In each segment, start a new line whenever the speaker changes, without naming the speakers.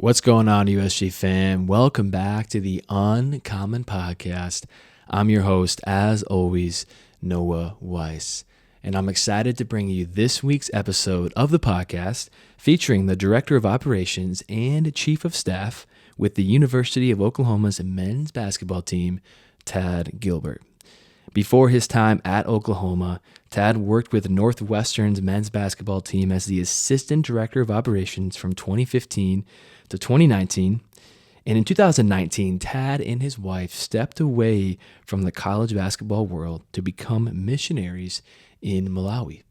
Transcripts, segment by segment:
What's going on, USG fam? Welcome back to the Uncommon Podcast. I'm your host, as always, Noah Weiss, and I'm excited to bring you this week's episode of the podcast featuring the Director of Operations and Chief of Staff with the University of Oklahoma's men's basketball team, Tad Glibert. Before his time at Oklahoma, Tad worked with Northwestern's men's basketball team as the Assistant Director of Operations from 2015 to 2019. And in 2019, Tad and his wife stepped away from the college basketball world to become missionaries in Malawi.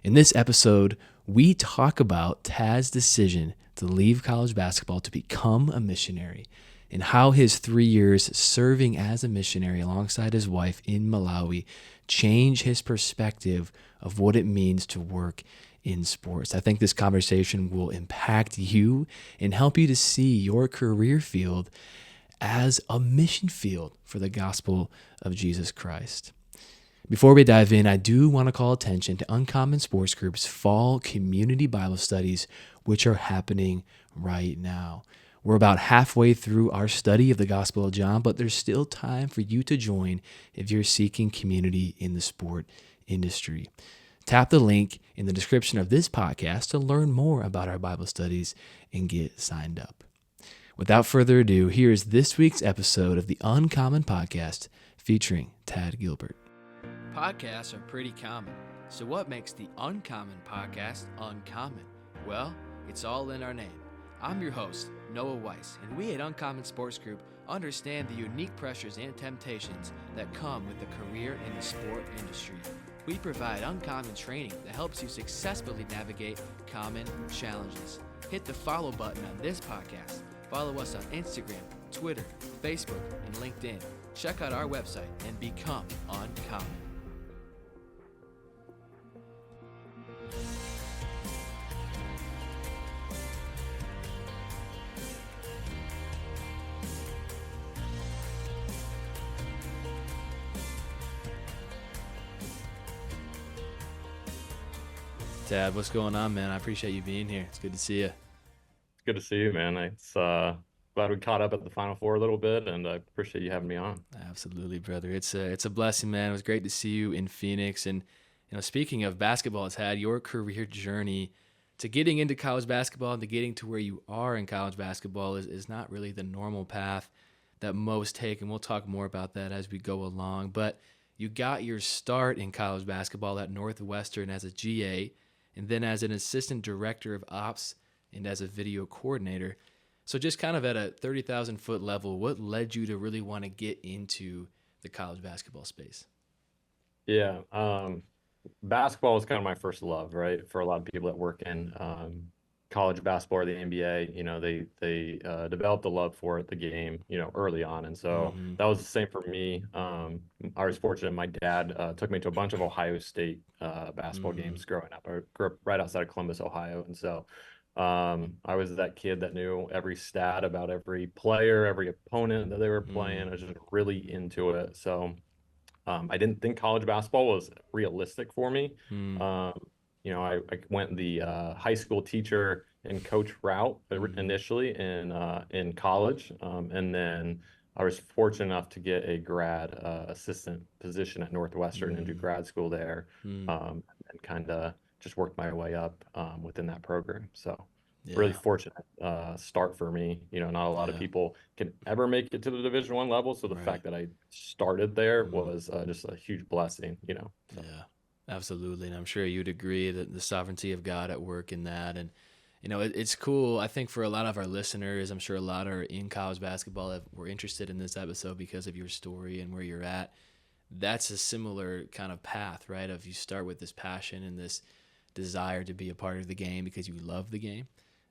In this episode, we talk about Tad's decision to leave college basketball to become a missionary, and how his 3 years serving as a missionary alongside his wife in Malawi changed his perspective of what it means to work in sports. I think this conversation will impact you and help you to see your career field as a mission field for the gospel of Jesus Christ. Before we dive in, I do want to call attention to Uncommon Sports Group's fall community Bible studies, which are happening right now. We're about halfway through our study of the Gospel of John, but there's still time for you to join if you're seeking community in the sport industry. Tap the link in the description of this podcast to learn more about our Bible studies and get signed up. Without further ado, here's this week's episode of the Uncommon Podcast featuring Tad Glibert. Podcasts are pretty common, so what makes the Uncommon Podcast uncommon? Well, it's all in our name. I'm your host, Noah Weiss, and we at Uncommon Sports Group understand the unique pressures and temptations that come with a career in the sport industry. We provide uncommon training that helps you successfully navigate common challenges. Hit the follow button on this podcast. Follow us on Instagram, Twitter, Facebook, and LinkedIn. Check out our website and become uncommon. Tad, what's going on, man? I appreciate you being here. It's good to see you.
It's good to see you, man. It's glad we caught up at the Final Four a little bit, and I appreciate you having me on.
Absolutely, brother. It's a blessing, man. It was great to see you in Phoenix. And speaking of basketball, it's had your career journey to getting into college basketball and to getting to where you are in college basketball is not really the normal path that most take, and we'll talk more about that as we go along. But you got your start in college basketball at Northwestern as a GA, and then as an assistant director of ops and as a video coordinator. So just kind of at a 30,000-foot level, what led you to really want to get into the college basketball space?
Yeah, basketball was kind of my first love, right? For a lot of people that work in college basketball or the NBA, they developed a love for the game, early on, and so that was the same for me. I was fortunate. My dad took me to a bunch of Ohio State basketball games growing up. I grew up right outside of Columbus, Ohio, and so I was that kid that knew every stat about every player, every opponent that they were playing. I was just really into it. So I didn't think college basketball was realistic for me. I went the high school teacher and coach route initially in college, and then I was fortunate enough to get a grad assistant position at Northwestern and do grad school there, and kind of just worked my way up within that program. So really fortunate start for me. Not a lot of people can ever make it to the Division I level, so the fact that I started there was just a huge blessing. So.
Yeah. Absolutely, and I'm sure you'd agree that the sovereignty of God at work in that. And it's cool. I think for a lot of our listeners, I'm sure a lot are in college basketball that were interested in this episode because of your story and where you're at. That's a similar kind of path, right? Of you start with this passion and this desire to be a part of the game because you love the game,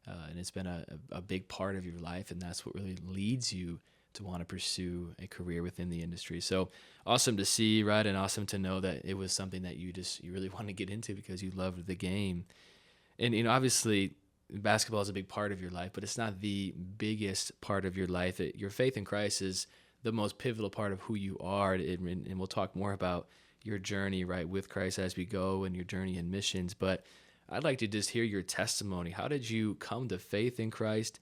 and it's been a big part of your life, and that's what really leads you to want to pursue a career within the industry. So awesome to see, right? And awesome to know that it was something that you really want to get into because you loved the game. And, obviously basketball is a big part of your life, but it's not the biggest part of your life. Your faith in Christ is the most pivotal part of who you are. And we'll talk more about your journey, right, with Christ as we go and your journey in missions. But I'd like to just hear your testimony. How did you come to faith in Christ?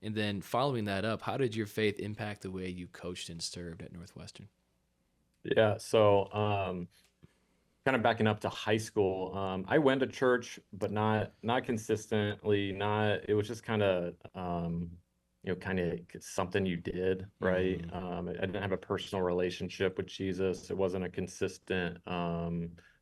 And then following that up, how did your faith impact the way you coached and served at Northwestern?
Yeah, so kind of backing up to high school, I went to church, but not consistently. Not It was just kind of kind of something you did, right?
Mm,
I didn't have a personal relationship with Jesus. It wasn't a consistent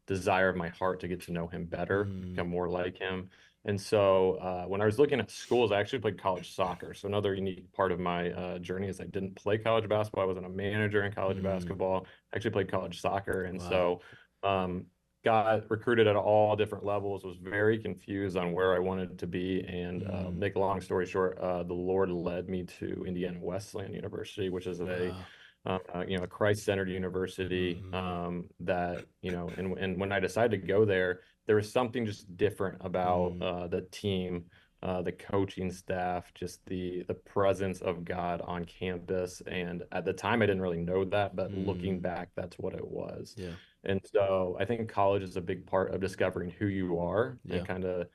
desire of my heart to get to know him better,
mm,
become more like him. And so when I was looking at schools, I actually played college soccer. So another unique part of my journey is I didn't play college basketball. I wasn't a manager in college
mm.
basketball. I actually played college soccer. And
Wow.
so um, got recruited at all different levels, was very confused on where I wanted to be. And
Mm,
make a long story short, the Lord led me to Indiana Wesleyan University, which is
wow.
a Christ-centered university
Mm,
that, and when I decided to go there, there was something just different about
mm,
the team, the coaching staff, just the presence of God on campus. And at the time, I didn't really know that, but looking
mm.
back, that's what it was.
Yeah.
And so I think college is a big part of discovering who you are and
Yeah.
kind of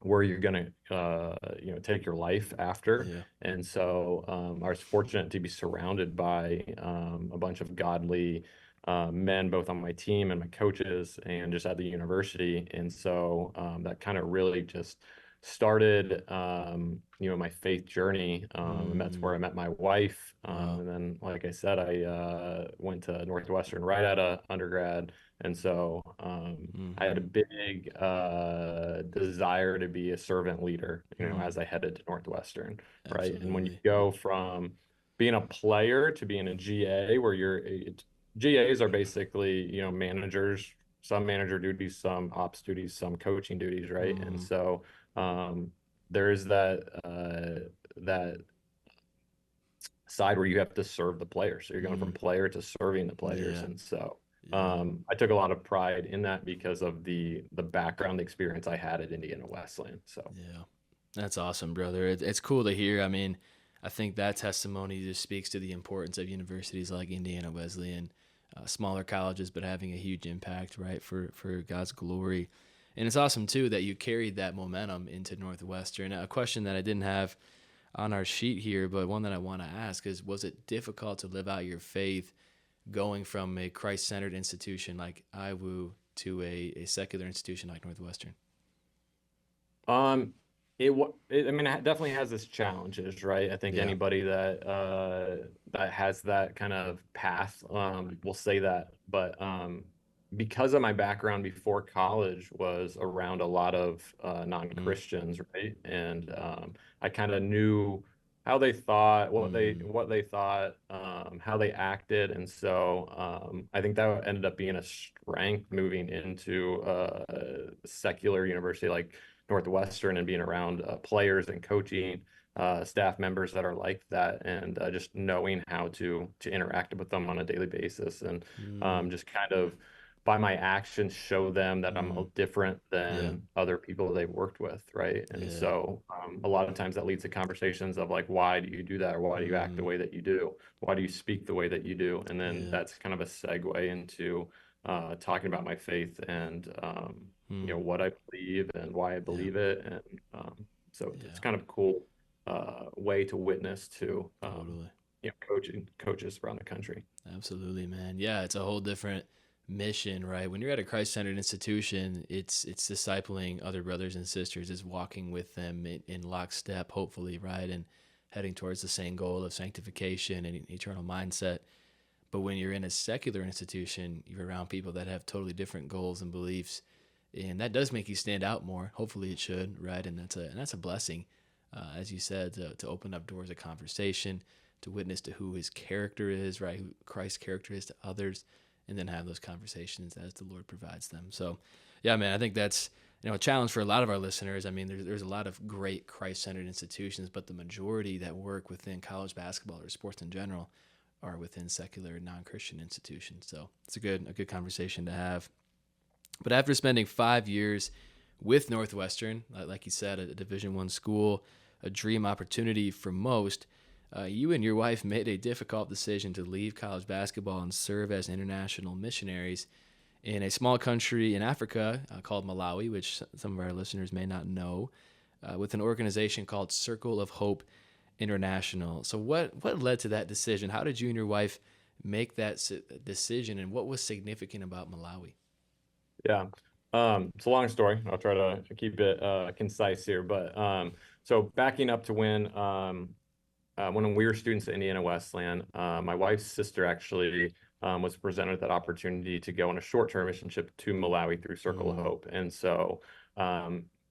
where you're going to take your life after.
Yeah.
And so I was fortunate to be surrounded by a bunch of godly men, both on my team and my coaches, and just at the university. And so that kind of really just started my faith journey, and that's
Mm,
where I met my wife.
wow.
And then, like I said, I went to Northwestern right out of undergrad. And so I had a
Hmm.
big desire to be a servant leader,
Mm,
as I headed to Northwestern, right? And when you
absolutely.
go from being a player to being a GA, where GAs are basically, managers, some manager duties, some ops duties, some coaching duties, right? And
Mm,
so um, there is that side where you have to serve the players. So you're going from
mm,
player to serving the players.
yeah.
And so
Yeah.
I took a lot of pride in that because of the background experience I had at Indiana Wesleyan. So
Yeah. That's awesome, brother. It's cool to hear. I mean, I think that testimony just speaks to the importance of universities like Indiana Wesleyan, smaller colleges, but having a huge impact, right, for God's glory. And it's awesome, too, that you carried that momentum into Northwestern. A question that I didn't have on our sheet here, but one that I want to ask is, was it difficult to live out your faith going from a Christ-centered institution like IWU to a secular institution like Northwestern?
Um, I mean, it definitely has its challenges, right? I think
Yeah.
anybody that has that kind of path will say that. But because of my background before college was around a lot of
Mm,
non-Christians, right? And I kind of knew how they thought,
mm,
what they thought, how they acted, and so I think that ended up being a strength moving into a secular university like Northwestern and being around players and coaching staff members that are like that, and just knowing how to interact with them on a daily basis, and
mm,
just kind of by my actions show them that I'm
mm.
different
Yeah.
than other people they've worked with, right? And
Yeah.
so a lot of times that leads to conversations of like, why do you do that? Or why do you act the
Mm,
way that you do? Why do you speak the way that you do? And then
yeah.
that's kind of a segue into talking about my faith and
Mm,
what I believe and why I
yeah.
believe it. And so it's
Yeah.
kind of a cool way to witness to
Totally.
coaches around the country.
Absolutely, man. Yeah, it's a whole different mission, right? When you're at a Christ-centered institution, it's discipling other brothers and sisters, is walking with them in lockstep, hopefully, right? And heading towards the same goal of sanctification and eternal mindset. But when you're in a secular institution, you're around people that have totally different goals and beliefs, and that does make you stand out more. Hopefully, it should, right? And that's a blessing, as you said, to open up doors of conversation, to witness to who His character is, right? Who Christ's character is to others, and then have those conversations as the Lord provides them. So, yeah, man, I think that's a challenge for a lot of our listeners. I mean, there's a lot of great Christ-centered institutions, but the majority that work within college basketball or sports in general are within secular non-Christian institutions. So it's a good conversation to have. But after spending 5 years with Northwestern, like you said, a Division I school, a dream opportunity for most, you and your wife made a difficult decision to leave college basketball and serve as international missionaries in a small country in Africa called Malawi, which some of our listeners may not know. with an organization called Circle of Hope International. So what led to that decision? How did you and your wife make that decision, and what was significant about Malawi?
Yeah. It's a long story. I'll try to keep it concise here. But so backing up to when we were students at Indiana Wesleyan, my wife's sister actually was presented that opportunity to go on a short-term mission trip to Malawi through Circle of
Mm,
Hope. And so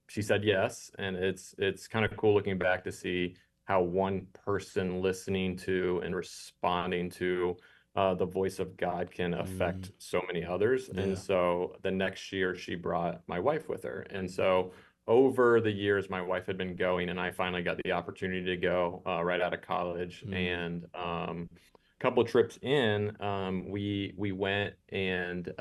she said yes. And it's kind of cool looking back to see how one person listening to and responding to the voice of God can
mm,
affect so many others. And
yeah.
so the next year, she brought my wife with her. And so over the years, my wife had been going, and I finally got the opportunity to go right out of college.
Mm,
And a couple trips in, we went and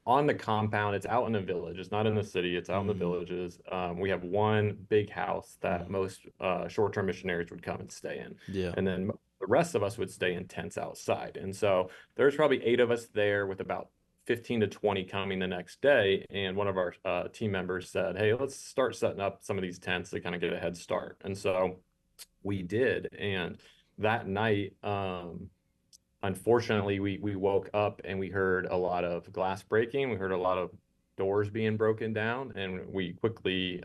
on the compound. It's out in the village. It's not in the city. It's out in the
mm,
villages. We have one big house that
mm,
most short-term missionaries would come and stay in,
yeah.
and then the rest of us would stay in tents outside. And so there's probably 8 of us there, with about 15 to 20 coming the next day. And one of our team members said, "Hey, let's start setting up some of these tents to kind of get a head start." And so we did. And that night, unfortunately, we woke up and we heard a lot of glass breaking. We heard a lot of doors being broken down, and we quickly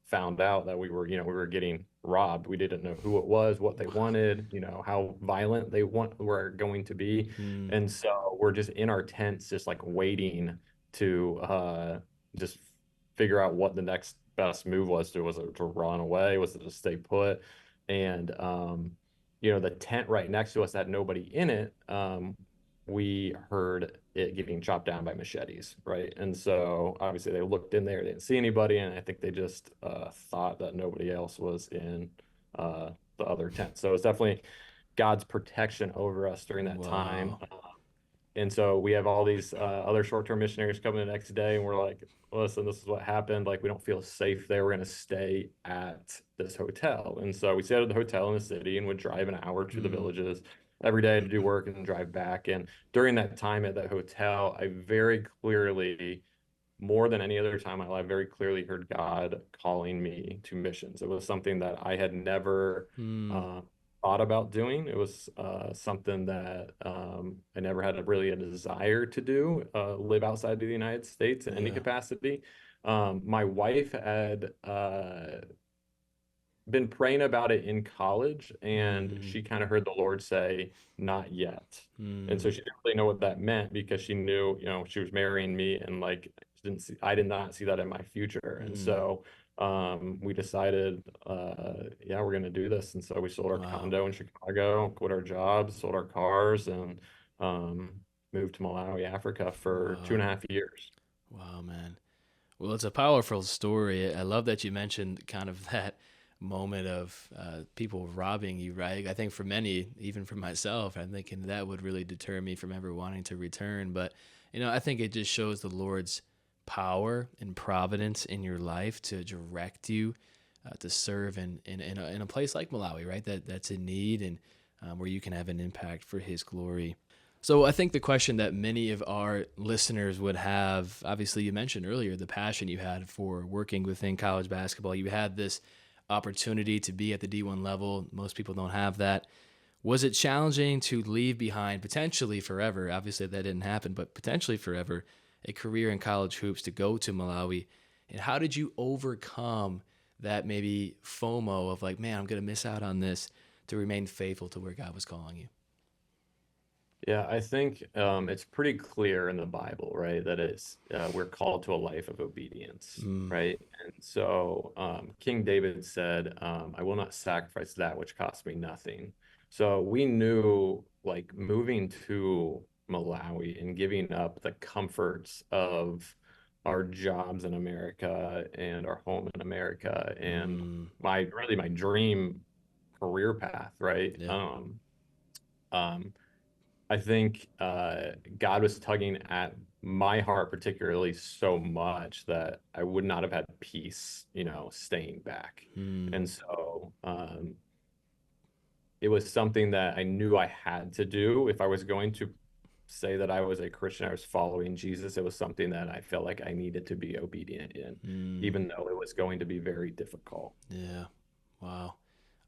found out that we were getting robbed. We didn't know who it was, what they
Wow.
wanted, how violent they were going to be.
Mm,
And so we're just in our tents, just like waiting to just figure out what the next best move was. Was it to run away? Was it to stay put? And the tent right next to us had nobody in it. We heard it getting chopped down by machetes, right? And so obviously they looked in there, they didn't see anybody, and I think they just thought that nobody else was in the other tent. So it's definitely God's protection over us during that time.
wow.
And so we have all these other short-term missionaries coming the next day, and we're like, listen, this is what happened. Like, we don't feel safe there. We're going to stay at this hotel. And so we stayed at the hotel in the city and would drive an hour to the
Mm,
villages every day to do work and then drive back. And during that time at that hotel, I very clearly, more than any other time in my life, very clearly heard God calling me to missions. It was something that I had never
mm,
uh, thought about doing. It was something that I never had really a desire to do, live outside of the United States in any
yeah.
capacity. My wife had been praying about it in college, and
Mm,
she kind of heard the Lord say, "Not yet." And so
mm,
she didn't really know what that meant, because she knew, she was marrying me, and like I did not see that in my future. And
mm,
so we decided, yeah, we're gonna do this. And so we sold our
wow.
condo in Chicago, quit our jobs, sold our cars, and moved to Malawi, Africa for two and
Wow.
a half years.
Wow, man. Well, it's a powerful story. I love that you mentioned kind of that moment of people robbing you, right? I think for many, even for myself, I'm thinking that would really deter me from ever wanting to return. But, I think it just shows the Lord's power and providence in your life to direct you to serve in a place like Malawi, right? That's in need and where you can have an impact for His glory. So I think the question that many of our listeners would have, obviously you mentioned earlier the passion you had for working within college basketball. You had this opportunity to be at the D1 level. Most people don't have that. Was it challenging to leave behind potentially forever? Obviously that didn't happen, but potentially forever, a career in college hoops to go to Malawi. And how did you overcome that maybe FOMO of like, man, I'm going to miss out on this to remain faithful to where God was calling you?
Yeah, I think it's pretty clear in the Bible, right, that we're called to a life of obedience,
Mm,
right? And so King David said, "I will not sacrifice that which costs me nothing." So we knew, like, moving to Malawi and giving up the comforts of our jobs in America and our home in America and
mm,
my dream career path, right?
yeah.
Um, I think God was tugging at my heart particularly so much that I would not have had peace, staying back.
Mm,
And so it was something that I knew I had to do if I was going to say that I was a Christian, I was following Jesus. It was something that I felt like I needed to be obedient in, even though it was going to be very difficult.
Yeah. Wow.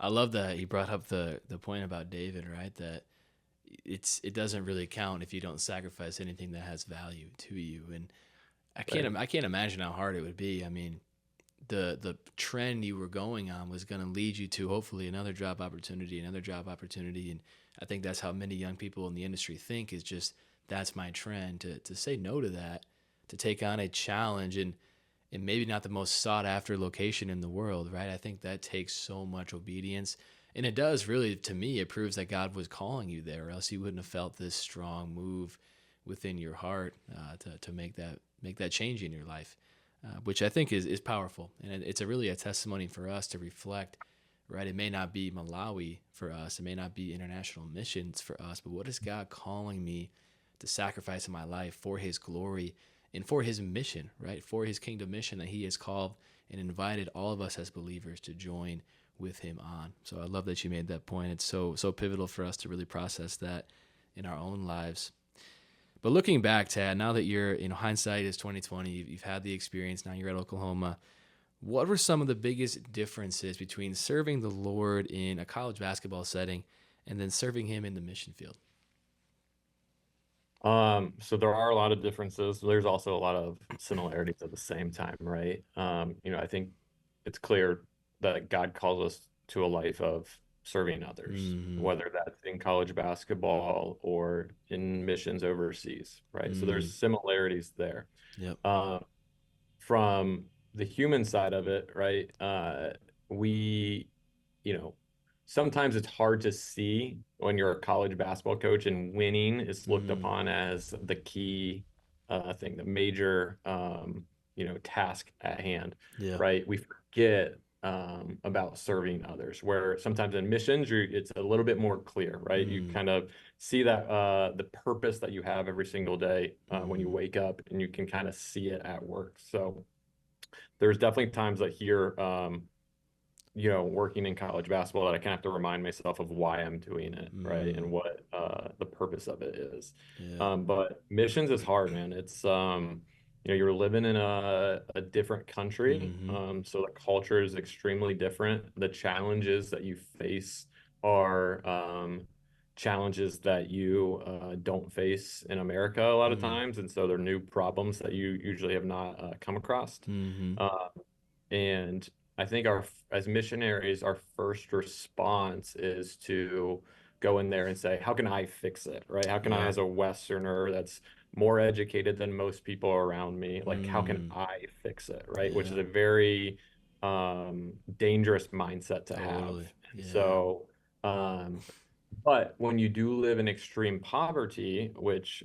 I love that you brought up the point about David, right? That it doesn't really count if you don't sacrifice anything that has value to you. And
Right.
I can't imagine how hard it would be. I mean, the trend you were going on was going to lead you to hopefully another job opportunity, and I think that's how many young people in the industry think, is just that's my trend. To say no to that, to take on a challenge and maybe not the most sought after location in the world, right? I think that takes so much obedience. And it does really, to me, it proves that God was calling you there, or else you wouldn't have felt this strong move within your heart to make that change in your life, which I think is powerful. And it's really a testimony for us to reflect, right? It may not be Malawi for us, it may not be international missions for us, but what is God calling me to sacrifice in my life for his glory and for his mission, right? For his kingdom mission that he has called and invited all of us as believers to join with him on. So I love that you made that point. It's so pivotal for us to really process that in our own lives. But looking back, Tad, now that you're, hindsight is 2020, you've had the experience, now you're at Oklahoma. What were some of the biggest differences between serving the Lord in a college basketball setting and then serving him in the mission field?
So there are a lot of differences. There's also a lot of similarities at the same time, right? I think it's clear that God calls us to a life of serving others,
Mm-hmm.
whether that's in college basketball or in missions overseas, right? So
Mm.
there's similarities there.
Yep.
Um, from the human side of it, right? We, you know, sometimes it's hard to see when you're a college basketball coach and winning is looked
Mm.
upon as the key thing, the major, task at hand,
Yeah.
right? We forget about serving others, where sometimes in missions, it's a little bit more clear, right? You
Mm.
kind of see that the purpose that you have every single day when you
Mm.
wake up, and you can kind of see it at work. So there's definitely times that here, working in college basketball, that I kind of have to remind myself of why I'm doing it, right?
Mm.
And what the purpose of it is.
Yeah.
But missions is hard, man. It's you're living in a different country,
Mm-hmm.
so the culture is extremely different. The challenges that you face are challenges that you don't face in America a lot of
Mm.
times, and so they're new problems that you usually have not come across.
Mm-hmm.
Uh, and I think as missionaries, our first response is to go in there and say, how can I fix it? Right? How can I,
Yeah.
as a Westerner that's more educated than most people around me, like how can
Mm.
I fix it? Right? Which is
Yeah.
a very dangerous mindset to have.
Totally.
And
Yeah.
so, um, but when you do live in extreme poverty, which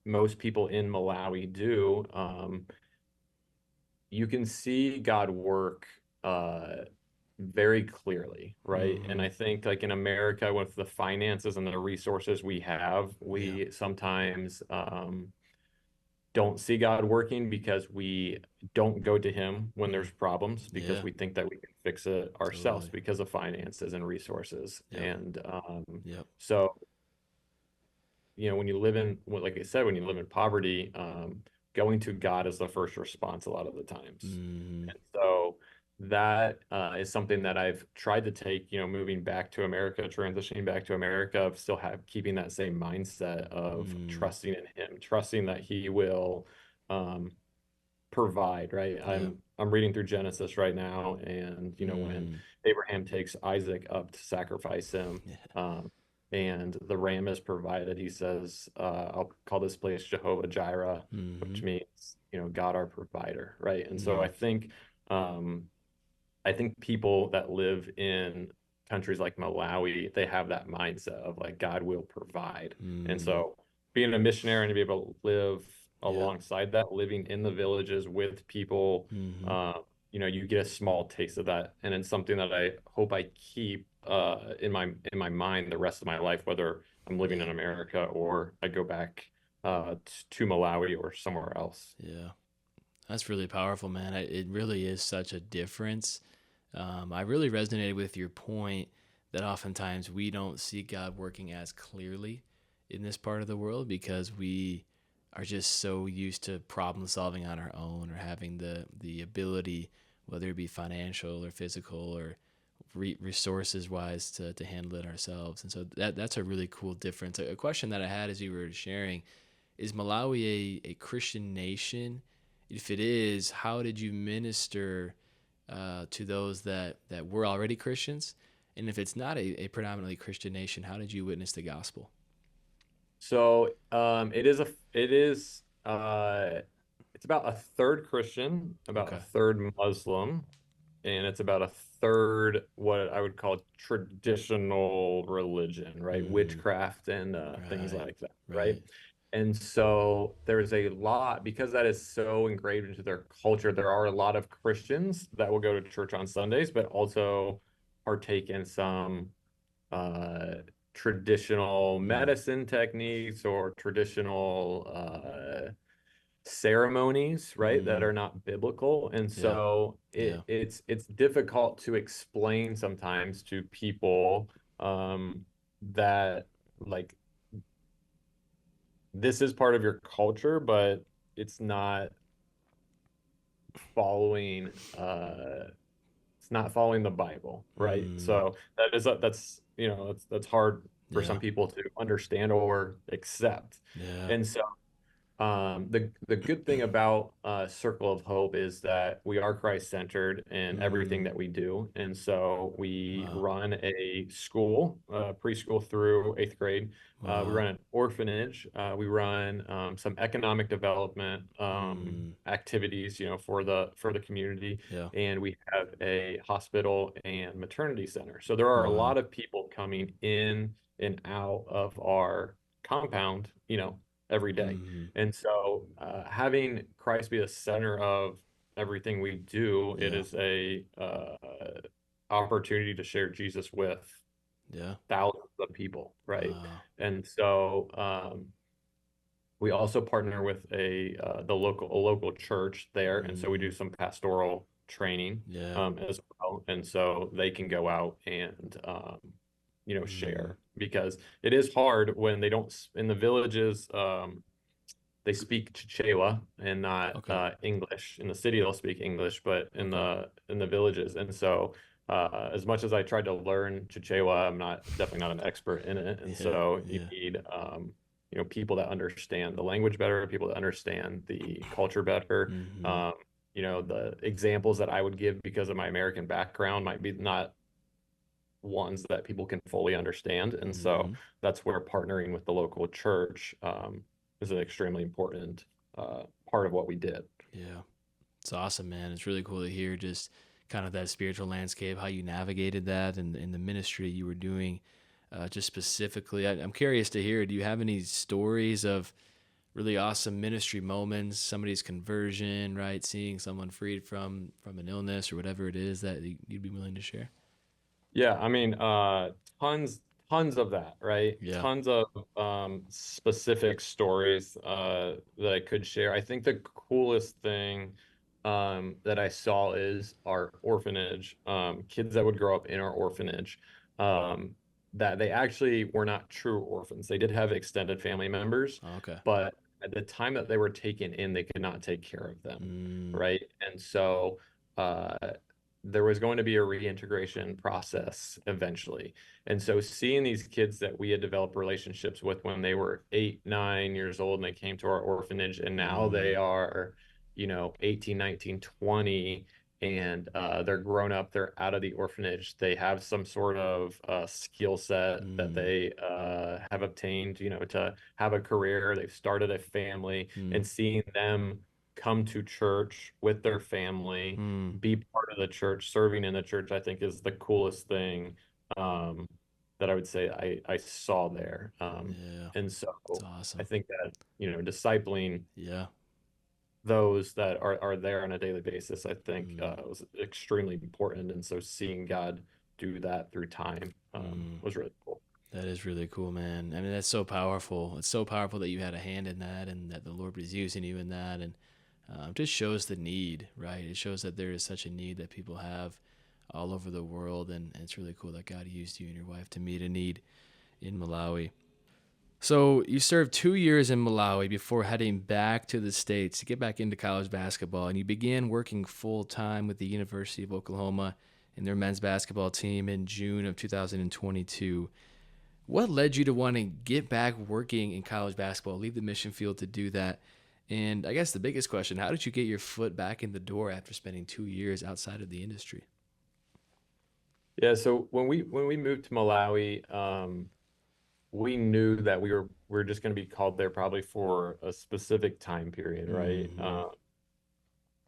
most people in Malawi do, you can see God work very clearly, right? And
Mm-hmm.
I think like in America, with the finances and the resources we have,
Yeah.
we sometimes don't see God working because we don't go to Him when
Mm.
there's problems, because
Yeah.
we think that we can fix it ourselves
Totally.
because of finances and resources.
Yep.
And
Yep.
so when you live in, well, like I said, when you live in poverty, going to God is the first response a lot of the times.
Mm-hmm.
And so that is something that I've tried to take, moving back to America, transitioning back to America, of still keeping that same mindset of
Mm.
trusting in Him, trusting that He will um, provide, right?
Yep.
I'm reading through Genesis right now, and when
Mm.
Abraham takes Isaac up to sacrifice him,
Yeah.
and the ram is provided, he says, "I'll call this place Jehovah Jireh,"
Mm-hmm.
which means God our provider, right? And so
Mm.
um, I think people that live in countries like Malawi, they have that mindset of like God will provide. And
Mm.
so being a missionary and to be able to live
Yeah.
alongside that, living in the villages with people,
Mm-hmm.
uh, you get a small taste of that. And it's something that I hope I keep in my mind the rest of my life, whether I'm living
Yeah.
in America or I go back to Malawi or somewhere else.
Yeah. That's really powerful, man. It really is such a difference. I really resonated with your point that oftentimes we don't see God working as clearly in this part of the world because we are just so used to problem solving on our own or having the ability, whether it be financial or physical or resources wise to handle it ourselves. And so that's a really cool difference. A question that I had as you were sharing, is Malawi a Christian nation? If it is, how did you minister to those that were already Christians? And if it's not a predominantly Christian nation, how did you witness the gospel?
So it's about a third Christian, about a
Okay.
third Muslim, and it's about a third what I would call traditional religion, right?
Mm,
Witchcraft and things
right.
like that,
Right.
right? And so there's a lot, because that is so engraved into their culture. There are a lot of Christians that will go to church on Sundays, but also partake in some uh, traditional
Mm,
medicine techniques or traditional ceremonies, right, that
mm,
are not biblical. And
yeah.
so
Yeah.
it's difficult to explain sometimes to people that like this is part of your culture, but it's not following it's not following the Bible, right?
Mm,
So that's that's hard for
yeah.
some people to understand or accept.
Yeah.
And so the good thing about Circle of Hope is that we are Christ-centered in everything
Mm,
that we do. And so we
wow.
run a school, preschool through eighth grade. We
Wow.
run an orphanage. We run some economic development
Mm,
activities, for the community.
yeah.
And we have a hospital and maternity center. So there are a
Wow.
lot of people coming in and out of our compound, every day.
Mm,
And so, having Christ be the center of everything we do, it
yeah.
is a opportunity to share Jesus with
Yeah.
thousands of people, right?
Wow.
And so, we also partner with a local church there, and so we do
Mm,
some pastoral training
yeah.
as well, and so they can go out and
Mm,
share, because it is hard when they don't in the villages. They speak Chichewa and not
okay.
English. In the city, they'll speak English, but in
Okay.
the villages. And so, as much as I tried to learn Chichewa, I'm definitely not an expert in it. And
Yeah.
so you
Yeah.
need people that understand the language better, people that understand the culture better.
Mm-hmm.
Um, the examples that I would give because of my American background might be not ones that people can fully understand. And so
Mm-hmm.
that's where partnering with the local church is an extremely important part of what we did.
Yeah. It's awesome, man. It's really cool to hear just kind of that spiritual landscape, how you navigated that and in the ministry you were doing, just specifically. I'm curious to hear, do you have any stories of really awesome ministry moments, somebody's conversion, right? Seeing someone freed from an illness or whatever it is that you'd be willing to share?
Yeah, I mean, tons of that, right?
Yeah.
Tons of specific stories that I could share. I think the coolest thing that I saw is our orphanage, kids that would grow up in our orphanage, um, that they actually were not true orphans. They did have extended family members,
Okay.
but at the time that they were taken in, they could not take care of them,
Mm,
right? And so uh, there was going to be a reintegration process eventually. And so seeing these kids that we had developed relationships with when they were 8, 9 years old and they came to our orphanage, and now
mm,
they are, 18, 19, 20, and they're grown up, they're out of the orphanage. They have some sort of skill set that
mm,
they have obtained, to have a career. They've started a family,
mm,
and seeing them come to church with their family,
mm.
be part of the church, serving in the church, I think is the coolest thing um, that I would say I saw there.
Yeah.
And
It's
so I
awesome.
think that, discipling
Yeah.
those that are there on a daily basis, I think
Mm,
was extremely important. And so seeing God do that through time
mm.
was really cool.
That is really cool, man. I mean, that's so powerful. It's so powerful that you had a hand in that and that the Lord was using you in that. And just shows the need, right? It shows that there is such a need that people have all over the world. And it's really cool that God used you and your wife to meet a need in Malawi. So you served 2 years in Malawi before heading back to the States to get back into college basketball, and you began working full time with the University of Oklahoma and their men's basketball team in June of 2022. What led you to want to get back working in college basketball, leave the mission field to do that? And I guess the biggest question, how did you get your foot back in the door after spending 2 years outside of the industry?
Yeah, so when we moved to Malawi, we knew that we were just going to be called there probably for a specific time period, right?
Mm-hmm.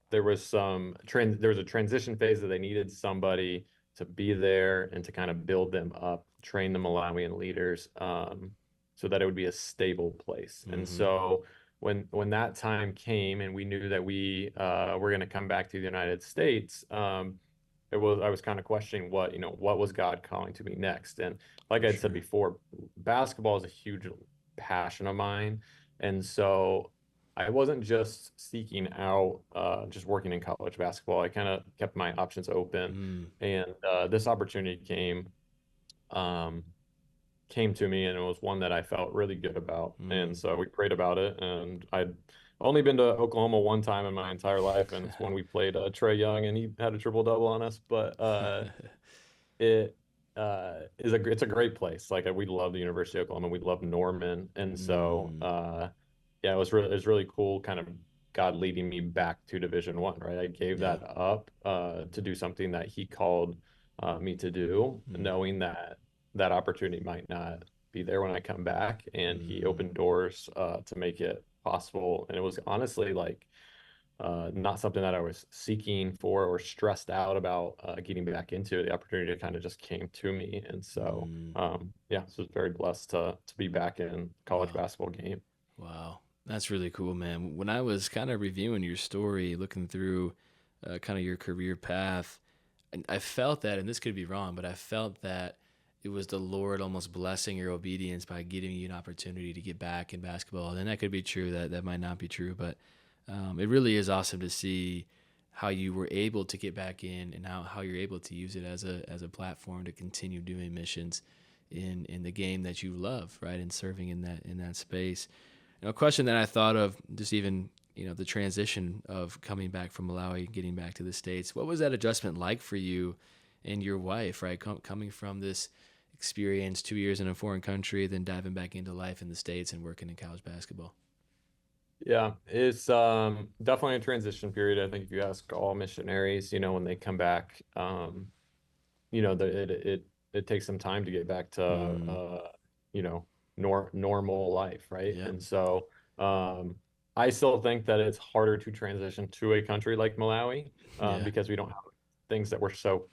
There was a transition phase that they needed somebody to be there and to kind of build them up, train the Malawian leaders, so that it would be a stable place. And
Mm-hmm.
so when that time came and we knew that we were going to come back to the United States, I was kind of questioning what was God calling to me next. And like I'd said
Sure.
before, basketball is a huge passion of mine. And so I wasn't just seeking out just working in college basketball. I kind of kept my options open,
Mm,
and this opportunity um, came to me, and it was one that I felt really good about. And
mm.
so we prayed about it, and I'd only been to Oklahoma one time in my entire life, and it's when we played Trey Young, and he had a triple double on us. But it it's a great place. Like we love the University of Oklahoma, we love Norman, and so
Mm,
yeah, it was really cool, kind of God leading me back to Division One. Right, I gave
yeah.
that up to do something that He called me to do,
Mm,
knowing that that opportunity might not be there when I come back, and He
mm,
opened doors to make it possible. And it was honestly like not something that I was seeking for or stressed out about getting back into. The opportunity kind of just came to me, and so
mm.
yeah, so I was very blessed to be back in college
Wow.
basketball game.
Wow. That's really cool, man. When I was kind of reviewing your story, looking through kind of your career path, and I felt that, and this could be wrong, but I felt that it was the Lord almost blessing your obedience by giving you an opportunity to get back in basketball. And that could be true. That might not be true, but it really is awesome to see how you were able to get back in and how you're able to use it as a platform to continue doing missions in the game that you love, right? And serving in that space. A question that I thought of, just even the transition of coming back from Malawi, getting back to the States. What was that adjustment like for you and your wife, right? Coming from this experience, 2 years in a foreign country, then diving back into life in the States and working in college basketball.
Yeah, it's definitely a transition period. I think if you ask all missionaries, when they come back, it takes some time to get back to
Mm,
you know normal life, right?
yeah.
And so I still think that it's harder to transition to a country like Malawi
Yeah.
because we don't have things that we're so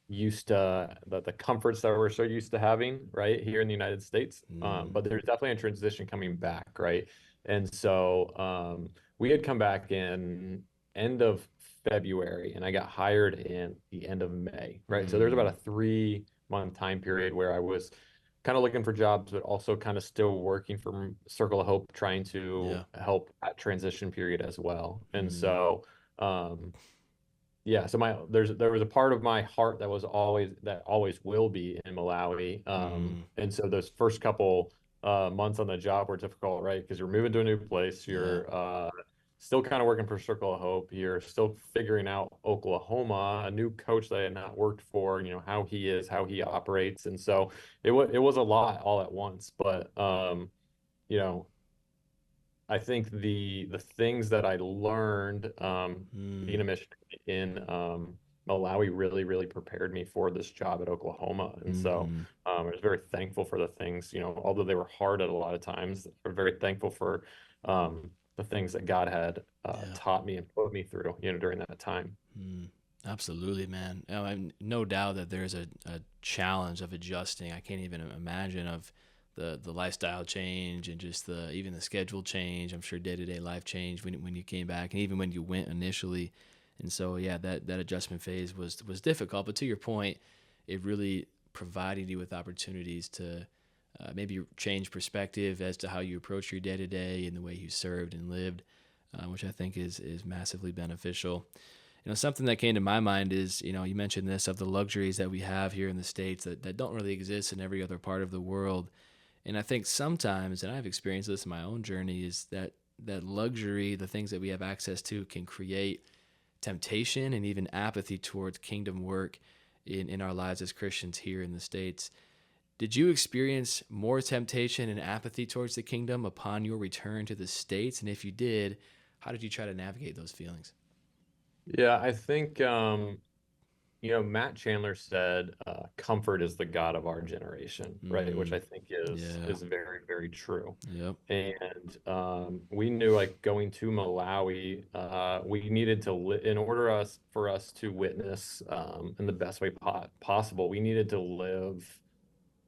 used to, the comforts that we're so used to having right here in the United States.
Mm,
But there's definitely a transition coming back, right? And so we had come back in end of February, and I got hired in the end of May, right? So there's about a
mm,
3 month time period where I was kind of looking for jobs, but also kind of still working for Circle of Hope, trying to
yeah.
help that transition period as well. And
Mm,
so um, yeah, so there was a part of my heart that always will be in Malawi.
mm,
And so those first couple months on the job were difficult, right? Because you're moving to a new place,
yeah.
you're still kind of working for Circle of Hope, you're still figuring out Oklahoma, a new coach that I had not worked for, how he is, how he operates, and so it was a lot all at once. But you know, I think the things that I learned being
Mm,
a missionary in Malawi really, really prepared me for this job at Oklahoma. And so
mm,
I was very thankful for the things, although they were hard at a lot of times, I'm very thankful for the things that God had
yeah.
taught me and put me through, during that time.
Mm, absolutely, man. No doubt that there's a challenge of adjusting. I can't even imagine of the lifestyle change and just the even the schedule change. I'm sure day to day life change when you came back and even when you went initially. And so yeah, that adjustment phase was difficult. But to your point, it really provided you with opportunities to maybe change perspective as to how you approach your day to day and the way you served and lived, which I think is massively beneficial. Something that came to my mind is, you mentioned this of the luxuries that we have here in the States that don't really exist in every other part of the world. And I think sometimes, and I've experienced this in my own journey, is that luxury, the things that we have access to, can create temptation and even apathy towards kingdom work in our lives as Christians here in the States. Did you experience more temptation and apathy towards the kingdom upon your return to the States? And if you did, how did you try to navigate those feelings?
Yeah, I think Matt Chandler said, "Comfort is the God of our generation," right? Which
Mm,
I think is
yeah.
is very, very true.
Yep.
And we knew, like, going to Malawi, we needed to in order for us to witness in the best way possible. We needed to live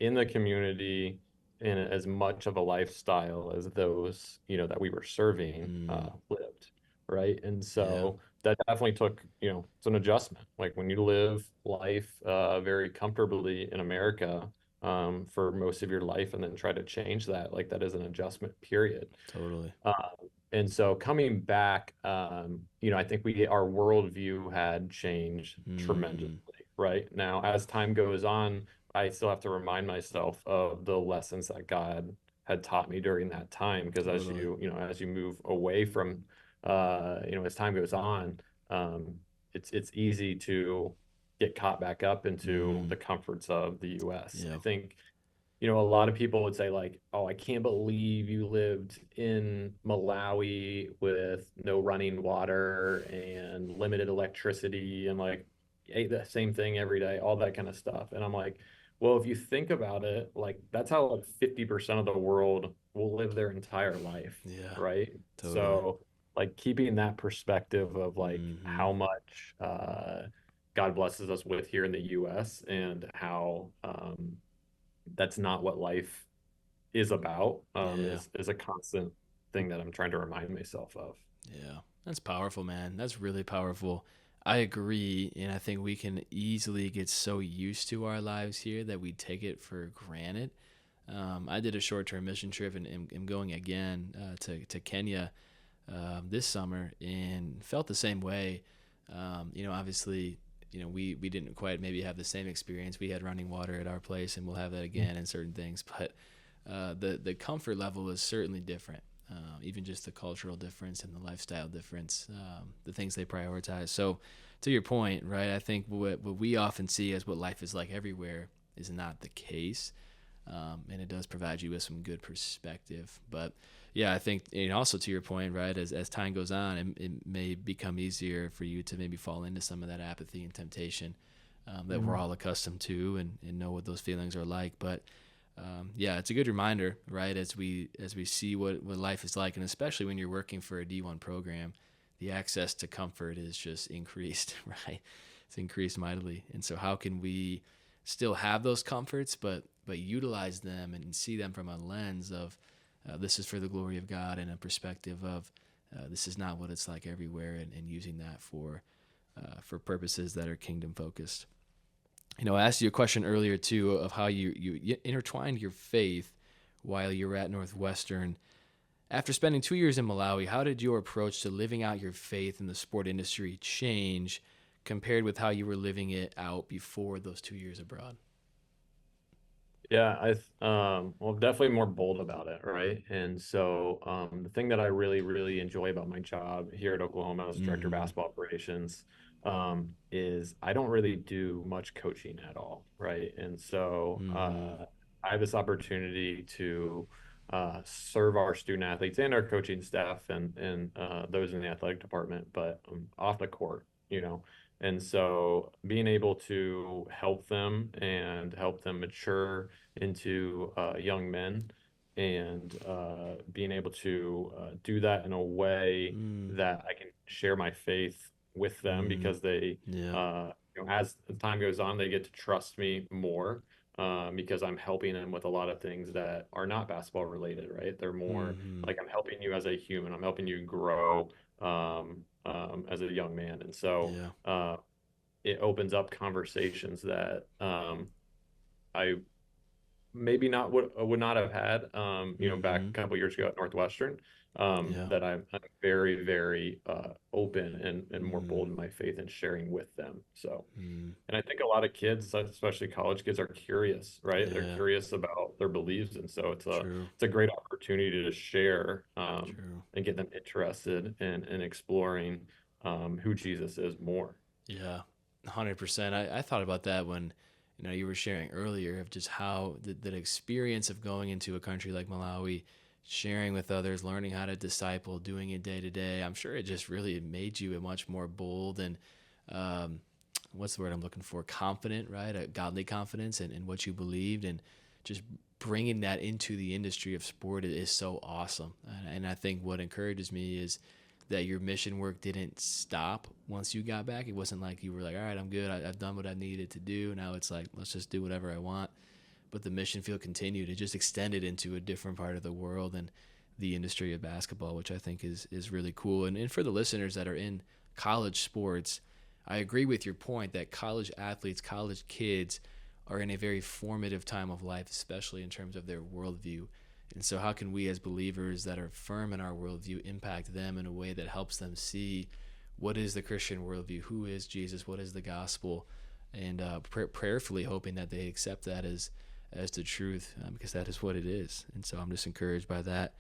in the community in as much of a lifestyle as those, that we were serving
Mm,
lived, right? And
yeah.
so that definitely took, it's an adjustment. Like when you live life very comfortably in America for most of your life and then try to change that, like that is an adjustment period.
Totally.
And so coming back, I think our worldview had changed
Mm,
tremendously, right? Now, as time goes on, I still have to remind myself of the lessons that God had taught me during that time, because
totally.
as you move away from, as time goes on, um, it's easy to get caught back up into
Mm,
the comforts of the U.S. I
yeah.
think a lot of people would say like, "Oh, I can't believe you lived in Malawi with no running water and limited electricity and like ate the same thing every day, all that kind of stuff." And I'm like, well, if you think about it, like that's how like 50% of the world will live their entire life,
Yeah.
right?
Totally.
So like keeping that perspective of like
Mm-hmm.
how much God blesses us with here in the US and how that's not what life is about,
Yeah.
is a constant thing that I'm trying to remind myself of.
Yeah. That's powerful, man. That's really powerful. I agree. And I think we can easily get so used to our lives here that we take it for granted. I did a short term mission trip and am going again to Kenya this summer and felt the same way. Obviously, we didn't quite maybe have the same experience. We had running water at our place, and we'll have that again in certain things. But the comfort level is certainly different. Even just the cultural difference and the lifestyle difference, the things they prioritize. So, to your point, right? I think what we often see as what life is like everywhere is not the case, and it does provide you with some good perspective. But yeah, I think, and also to your point, right? As time goes on, it may become easier for you to maybe fall into some of that apathy and temptation that we're
Mhm.
all accustomed to, and know what those feelings are like. But yeah, it's a good reminder, right? As we see what life is like, and especially when you're working for a D1 program, the access to comfort is just increased, right? It's increased mightily. And so, how can we still have those comforts, but utilize them and see them from a lens of this is for the glory of God, and a perspective of this is not what it's like everywhere, and using that for purposes that are kingdom focused. I asked you a question earlier too of how you intertwined your faith while you were at Northwestern. After spending 2 years in Malawi, how did your approach to living out your faith in the sport industry change compared with how you were living it out before those 2 years abroad?
Yeah, well, definitely more bold about it, right? And so, the thing that I really, really enjoy about my job here at Oklahoma as director of
Mm-hmm.
basketball operations, is I don't really do much coaching at all, right? And so,
Mm-hmm.
I have this opportunity to serve our student athletes and our coaching staff and those in the athletic department, but off the court, And so being able to help them mature into young men and being able to do that in a way
Mm,
that I can share my faith with them
mm,
because they,
yeah.
as the time goes on, they get to trust me more because I'm helping them with a lot of things that are not basketball related, right? They're more
Mm-hmm.
like I'm helping you as a human, I'm helping you grow as a young man. And so,
Yeah.
it opens up conversations that I maybe not would not have had, back
Mm-hmm.
a couple years ago at Northwestern.
Yeah.
That I'm very, very open and more bold
Mm,
in my faith and sharing with them. So,
mm,
and I think a lot of kids, especially college kids, are curious, right? They're
yeah.
curious about their beliefs, and so
True.
it's a great opportunity to share
True.
and get them interested in exploring who Jesus is more.
Yeah. 100%. I thought about that when, you were sharing earlier of just how the experience of going into a country like Malawi, sharing with others, learning how to disciple, doing it day to day. I'm sure it just really made you a much more bold and, um, what's the word I'm looking for? Confident, right? A godly confidence in what you believed, and just bringing that into the industry of sport is so awesome. And I think what encourages me is that your mission work didn't stop once you got back. It wasn't like you were like, all right, I'm good. I've done what I needed to do. Now it's like, let's just do whatever I want. But the mission field continued. It just extended into a different part of the world and the industry of basketball, which I think is really cool. And for the listeners that are in college sports, I agree with your point that college athletes, college kids are in a very formative time of life, especially in terms of their worldview. And so, how can we as believers that are firm in our worldview impact them in a way that helps them see what is the Christian worldview, who is Jesus, what is the gospel, and prayerfully hoping that they accept that as the truth, because that is what it is. And so, I'm just encouraged by that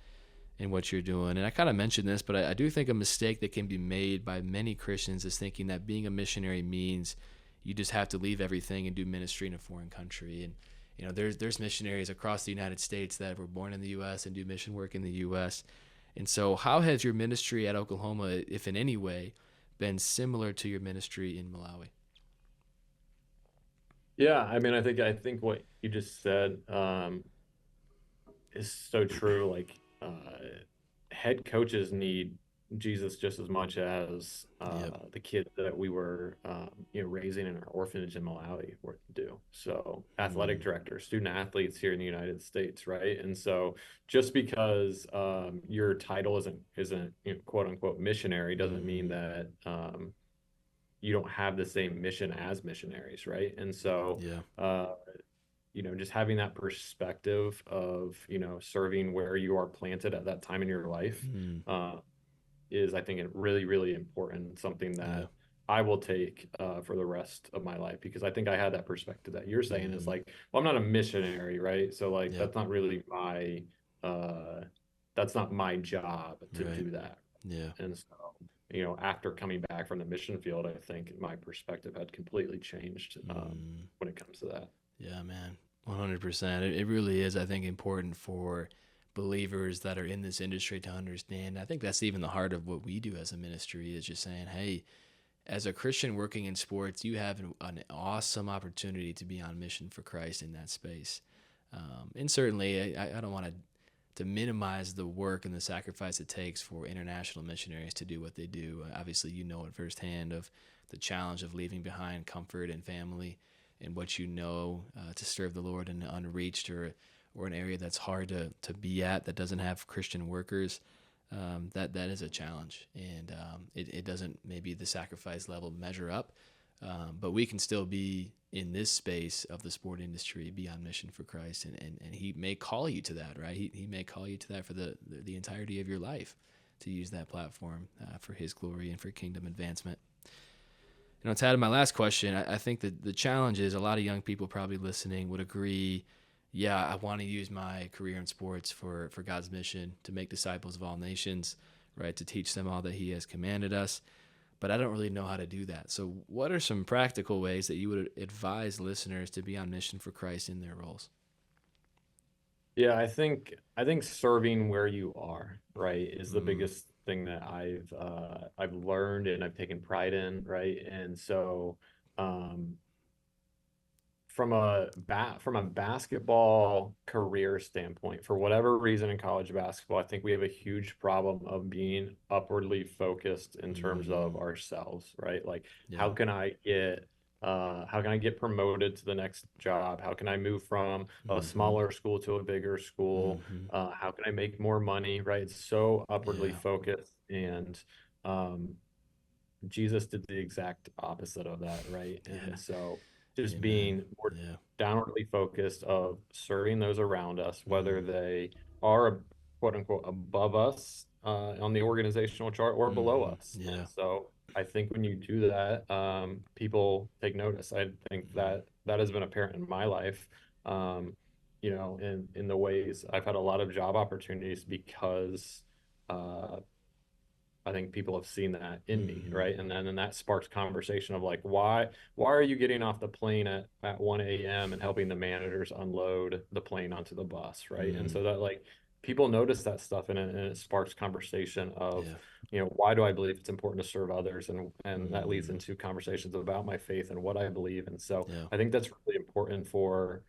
and what you're doing. And I kind of mentioned this, but I do think a mistake that can be made by many Christians is thinking that being a missionary means you just have to leave everything and do ministry in a foreign country. And there's missionaries across the United States that were born in the U.S. and do mission work in the U.S. And so, how has your ministry at Oklahoma, if in any way, been similar to your ministry in Malawi?
Yeah, I mean, I think what you just said is so true. Like, head coaches need Jesus just as much as
Yep.
the kids that we were, raising in our orphanage in Malawi were do. So, athletic
Mm,
directors, student athletes here in the United States, right? And so, just because your title isn't quote unquote missionary doesn't mean
mm,
that you don't have the same mission as missionaries, right? And so,
yeah.
uh, just having that perspective of, serving where you are planted at that time in your life
Mm,
uh, is, I think, really, really important, something
yeah.
that I will take for the rest of my life, because I think I had that perspective that you're saying is
Mm,
like, well, I'm not a missionary, right? So like,
yep.
uh, that's not my job to
Right.
do that.
Yeah.
And so, after coming back from the mission field, I think my perspective had completely changed
Mm,
when it comes to that.
yeah, man. 100%. It really is, I think, important for believers that are in this industry to understand. I think that's even the heart of what we do as a ministry is just saying, hey, as a Christian working in sports, you have an awesome opportunity to be on mission for Christ in that space. And certainly, I don't want to minimize the work and the sacrifice it takes for international missionaries to do what they do. Obviously, you know it firsthand of the challenge of leaving behind comfort and family and what you know to serve the Lord in an unreached or an area that's hard to be at that doesn't have Christian workers. That is a challenge, and it doesn't maybe the sacrifice level measure up, but we can still be in this space of the sport industry, be on mission for Christ, and He may call you to that, right? He may call you to that for the entirety of your life, to use that platform for His glory and for kingdom advancement. Tad, my last question, I think that the challenge is a lot of young people probably listening would agree, yeah, I want to use my career in sports for God's mission to make disciples of all nations, right? To teach them all that He has commanded us. But I don't really know how to do that. So, what are some practical ways that you would advise listeners to be on mission for Christ in their roles?
Yeah, I think serving where you are, right, is the
Mm,
biggest thing that I've learned and I've taken pride in, right? And so um from a basketball career standpoint, for whatever reason in college basketball, I think we have a huge problem of being upwardly focused in terms of
mm,
ourselves, right? Like,
yeah.
how can I get promoted to the next job? How can I move from a
Mm-hmm.
smaller school to a bigger school?
Mm-hmm.
How can I make more money, right? It's so upwardly
Yeah.
focused, and um, Jesus did the exact opposite of that, right?
Yeah.
And so just
Amen.
being more
Yeah.
downwardly focused of serving those around us, whether
Mm,
they are quote unquote above us on the organizational chart or below us.
yeah.
And so I think when you do that, people take notice. I think that that has been apparent in my life. In the ways I've had a lot of job opportunities because uh, I think people have seen that in me,
Mm,
right? And then that sparks conversation of like, why are you getting off the plane at 1 a.m. and helping the managers unload the plane onto the bus, right? And
mm,
so that like people notice that stuff and it sparks conversation of,
yeah.
why do I believe it's important to serve others? And that leads
Mm,
into conversations about my faith and what I believe. And so
yeah.
I think that's really important for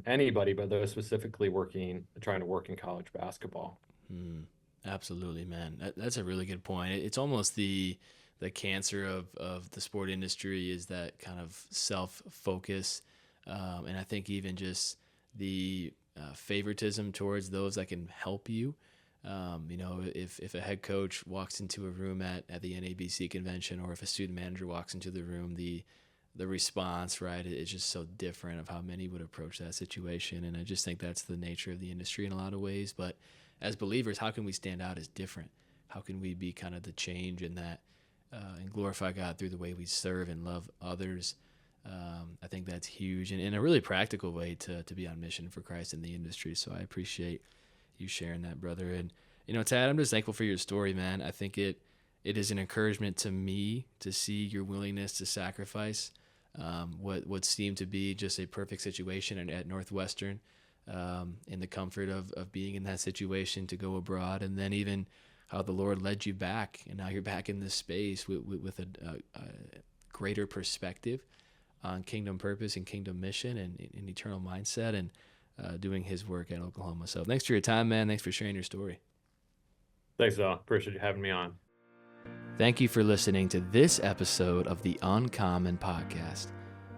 anybody, but those specifically trying to work in college basketball.
Mm, absolutely, man. That's a really good point. It's almost the cancer of the sport industry is that kind of self focus, and I think even just the favoritism towards those that can help you. If a head coach walks into a room at the NABC convention, or if a student manager walks into the room, the response, right, is just so different of how many would approach that situation. And I just think that's the nature of the industry in a lot of ways. But as believers, how can we stand out as different? How can we be kind of the change in that and glorify God through the way we serve and love others? I think that's huge and in a really practical way to be on mission for Christ in the industry. So I appreciate you sharing that, brother. And, Tad, I'm just thankful for your story, man. I think it is an encouragement to me to see your willingness to sacrifice what seemed to be just a perfect situation at Northwestern, in the comfort of being in that situation to go abroad, and then even how the Lord led you back, and now you're back in this space with a greater perspective on kingdom purpose and kingdom mission and eternal mindset, and doing His work at Oklahoma. So thanks for your time, man. Thanks for sharing your story.
Thanks, Al. Appreciate you having me on.
Thank you for listening to this episode of the Uncommon Podcast.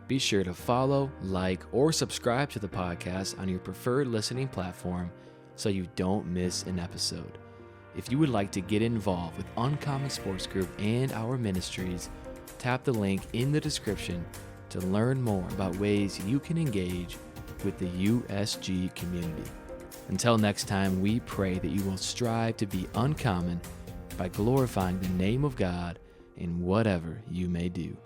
Be sure to follow, like, or subscribe to the podcast on your preferred listening platform so you don't miss an episode. If you would like to get involved with Uncommon Sports Group and our ministries, tap the link in the description to learn more about ways you can engage with the USG community. Until next time, we pray that you will strive to be uncommon by glorifying the name of God in whatever you may do.